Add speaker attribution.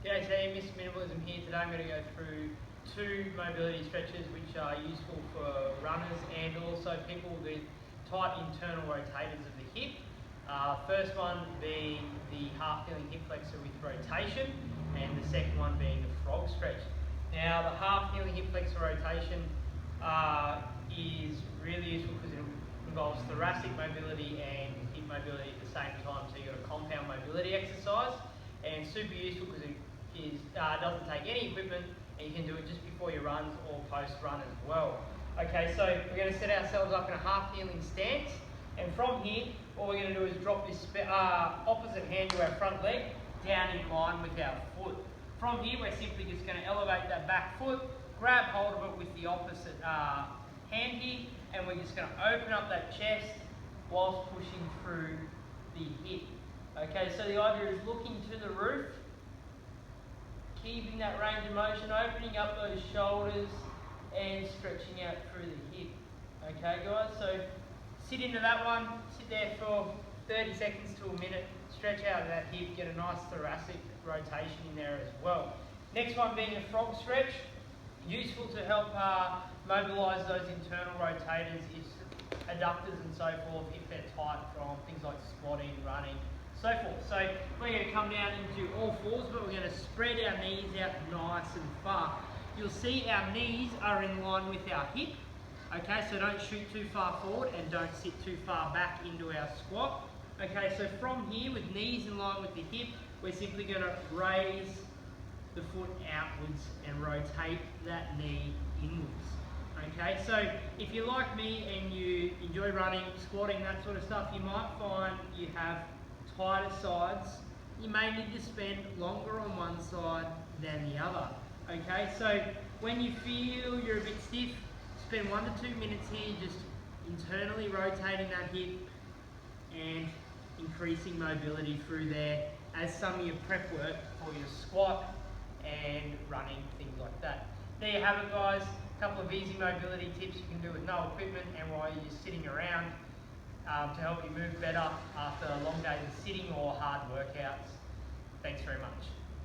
Speaker 1: G'day team, Mr. Minimalism here. Today I'm going to go through two mobility stretches which are useful for runners and also people with tight internal rotators of the hip. First one being the half kneeling hip flexor with rotation, and the second one being the frog stretch. Now the half kneeling hip flexor rotation is really useful because it involves thoracic mobility and hip mobility at the same time, so you've got a compound mobility exercise, and super useful because it doesn't take any equipment, and you can do it just before your runs or post-run as well. Okay, so we're going to set ourselves up in a half kneeling stance, and from here what we're going to do is drop this opposite hand to our front leg down in line with our foot. From here we're simply just going to elevate that back foot, grab hold of it with the opposite hand here, and we're just going to open up that chest whilst pushing through the hip. Okay, so the idea is looking to the roof, keeping that range of motion, opening up those shoulders and stretching out through the hip. Okay guys, so sit into that one, sit there for 30 seconds to a minute, stretch out of that hip, get a nice thoracic rotation in there as well. Next one being a frog stretch, useful to help mobilise those internal rotators, adductors and so forth if they're tight from things like squatting, running, so forth. So we're going to come down into all fours, but we're going to spread our knees out nice and far. You'll see our knees are in line with our hip. Okay, so don't shoot too far forward and don't sit too far back into our squat. Okay, so from here with knees in line with the hip, we're simply going to raise the foot outwards and rotate that knee inwards. Okay, so if you're like me and you enjoy running, squatting, that sort of stuff, you might find you have tighter sides. You may need to spend longer on one side than the other. Okay, so when you feel you're a bit stiff, spend 1 to 2 minutes here just internally rotating that hip and increasing mobility through there as some of your prep work for your squat and running, things like that. There you have it guys, a couple of easy mobility tips you can do with no equipment and while you're just sitting around to help you move better after long days of sitting or hard workouts. Thanks very much.